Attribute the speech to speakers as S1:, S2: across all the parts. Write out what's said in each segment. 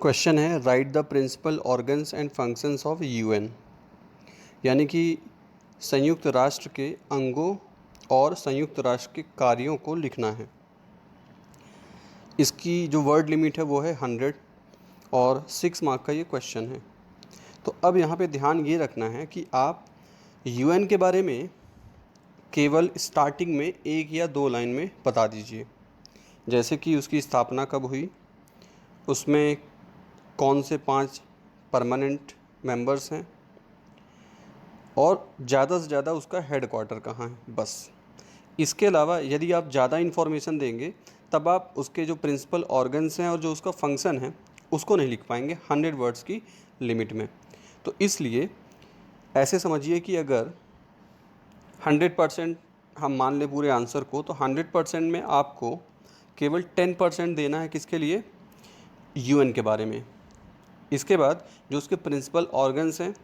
S1: Question है write the principal organs and functions of UN, यानी कि संयुक्त राष्ट्र के अंगों और संयुक्त राष्ट्र के कार्यों को लिखना है। इसकी जो वर्ड लिमिट है वो है 100 और 6 मार्क का ये क्वेश्चन है। तो अब यहाँ पे ध्यान ये रखना है कि आप यूएन के बारे में केवल स्टार्टिंग में 1 या 2 लाइन में बता दीजिए, जैसे कि उसकी स्थापना कब हुई, उसमें कौन से 5 परमानेंट मेंबर्स हैं और ज़्यादा से ज़्यादा उसका हेड क्वार्टर कहाँ है, बस। इसके अलावा यदि आप ज़्यादा इन्फॉर्मेशन देंगे तब आप उसके जो प्रिंसिपल ऑर्गन्स हैं और जो उसका फंक्शन है उसको नहीं लिख पाएंगे 100 वर्ड्स की लिमिट में। तो इसलिए ऐसे समझिए कि अगर 100% हम मान लें पूरे आंसर को, तो 100% में आपको केवल 10% देना है किसके लिए, यूएन के बारे में। इसके बाद जो उसके प्रिंसिपल ऑर्गन्स हैं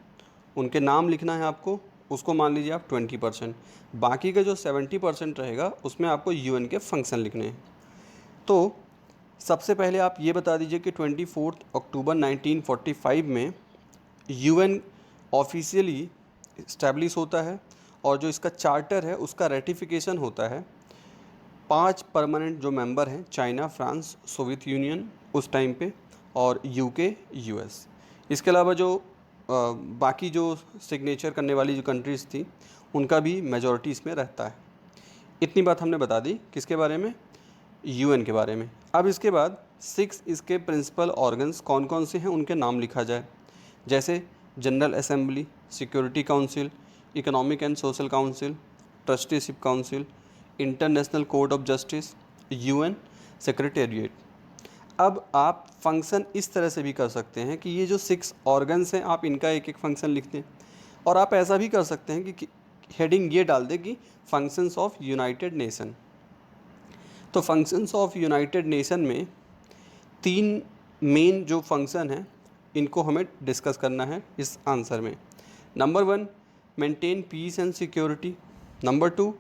S1: उनके नाम लिखना है आपको, उसको मान लीजिए आप 20%। बाकी का जो 70% रहेगा उसमें आपको यूएन के फंक्शन लिखने हैं। तो सबसे पहले आप ये बता दीजिए कि 24 अक्टूबर 1945 में यूएन ऑफिशियली इस्टेब्लिश होता है और जो इसका चार्टर है उसका रेटिफिकेशन होता है 5 परमानेंट जो मेंबर हैं, चाइना, फ्रांस, सोवियत यूनियन उस टाइम पे, और यूके, यूएस। इसके अलावा जो बाकी जो सिग्नेचर करने वाली जो कंट्रीज़ थी उनका भी मेजॉरिटी इसमें रहता है। इतनी बात हमने बता दी किसके बारे में, यूएन के बारे में। अब इसके बाद 6 इसके प्रिंसिपल ऑर्गन्स कौन कौन से हैं उनके नाम लिखा जाए, जैसे general assembly, security council, economic and social council, trusteeship council, international court of justice, UN secretariat. अब आप फंक्शन इस तरह से भी कर सकते हैं कि ये जो 6 ऑर्गन्स हैं आप इनका एक एक फंक्शन लिख दें, और आप ऐसा भी कर सकते हैं कि हेडिंग ये डाल दें कि फंक्शंस ऑफ यूनाइटेड नेशन। तो फंक्शंस ऑफ यूनाइटेड नेशन में 3 मेन जो फंक्शन हैं इनको हमें डिस्कस करना है इस आंसर में। Number 1, maintain piece and security. Number 2,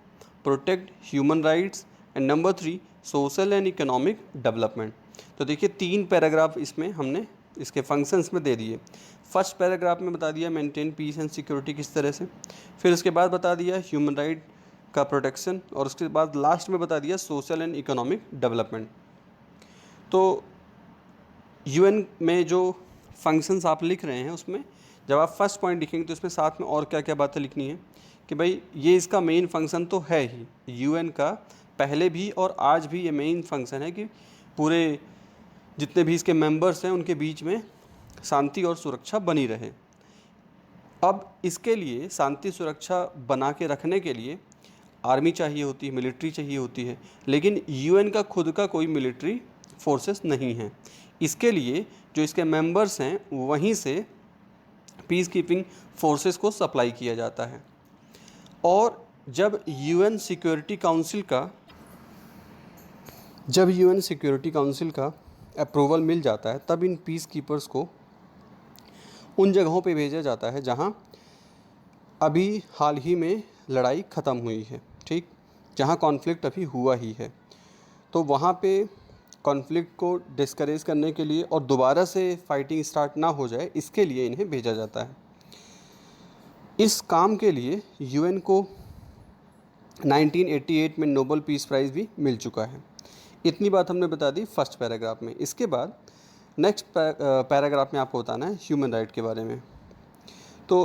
S1: protect human rights. And number 3, social and economic development. तो देखिए 3 पैराग्राफ इसमें हमने इसके फंक्शंस में दे दिए। फर्स्ट पैराग्राफ में बता दिया मेंटेन पीस एंड सिक्योरिटी किस तरह से, फिर उसके बाद बता दिया ह्यूमन राइट का प्रोटेक्शन, और उसके बाद लास्ट में बता दिया सोशल एंड इकोनॉमिक डेवलपमेंट। तो यूएन में जो फंक्शंस आप लिख रहे हैं उसमें जब आप फर्स्ट पॉइंट लिखेंगे तो इसमें साथ में और क्या क्या बातें लिखनी है कि भाई ये इसका मेन फंक्शन तो है ही, यूएन का पहले भी और आज भी ये मेन फंक्शन है कि पूरे जितने भी इसके मेंबर्स हैं उनके बीच में शांति और सुरक्षा बनी रहे। अब इसके लिए शांति सुरक्षा बना के रखने के लिए आर्मी चाहिए होती है, मिलिट्री चाहिए होती है, लेकिन यूएन का खुद का कोई मिलिट्री फोर्सेस नहीं है। इसके लिए जो इसके मेंबर्स हैं वहीं से पीस कीपिंग फोर्सेस को सप्लाई किया जाता है। और जब यूएन सिक्योरिटी काउंसिल का अप्रूवल मिल जाता है तब इन पीस कीपर्स को उन जगहों पे भेजा जाता है जहां अभी हाल ही में लड़ाई ख़त्म हुई है, ठीक, जहां कॉन्फ्लिक्ट अभी हुआ ही है। तो वहां पे कॉन्फ्लिक्ट को डिस्करेज करने के लिए और दोबारा से फाइटिंग स्टार्ट ना हो जाए इसके लिए इन्हें भेजा जाता है। इस काम के लिए यूएन को 1988 में नोबेल पीस प्राइज़ भी मिल चुका है। इतनी बात हमने बता दी फर्स्ट पैराग्राफ में। इसके बाद नेक्स्ट पैराग्राफ में आपको बताना है ह्यूमन राइट के बारे में। तो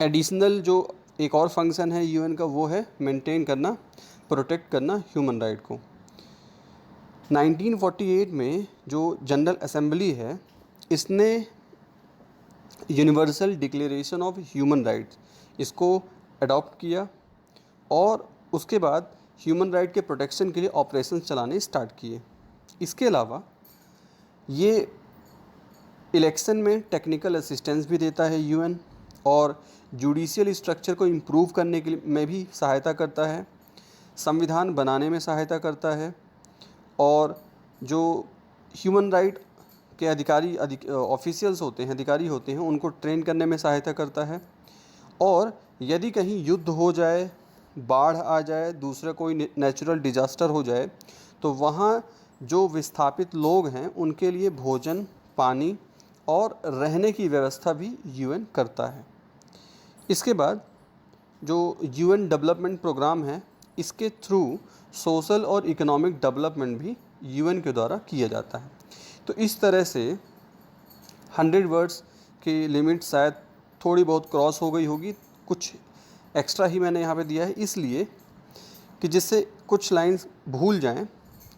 S1: एडिशनल जो एक और फंक्शन है यूएन का वो है मेंटेन करना, प्रोटेक्ट करना ह्यूमन राइट को। 1948 में जो जनरल असेंबली है इसने universal declaration of human rights इसको अडॉप्ट किया और उसके बाद ह्यूमन राइट के प्रोटेक्शन के लिए ऑपरेशन चलाने स्टार्ट किए। इसके अलावा ये इलेक्शन में टेक्निकल असिस्टेंस भी देता है यूएन, और जुडिशियल स्ट्रक्चर को इम्प्रूव करने के लिए में भी सहायता करता है, संविधान बनाने में सहायता करता है, और जो ह्यूमन राइट के ऑफिशियल्स होते हैं, अधिकारी होते हैं, उनको ट्रेन करने में सहायता करता है। और यदि कहीं युद्ध हो जाए, बाढ़ आ जाए, दूसरा कोई नेचुरल डिज़ास्टर हो जाए, तो वहाँ जो विस्थापित लोग हैं उनके लिए भोजन, पानी और रहने की व्यवस्था भी यूएन करता है। इसके बाद जो यूएन डेवलपमेंट प्रोग्राम है, इसके थ्रू सोशल और इकोनॉमिक डेवलपमेंट भी यूएन के द्वारा किया जाता है। तो इस तरह से 100 वर्ड्स की लिमिट शायद थोड़ी बहुत क्रॉस हो गई होगी, कुछ एक्स्ट्रा ही मैंने यहाँ पे दिया है इसलिए कि जिससे कुछ लाइंस भूल जाएं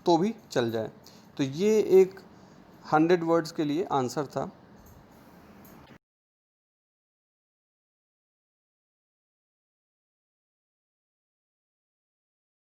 S1: तो भी चल जाए। तो ये एक 100 वर्ड्स के लिए आंसर था।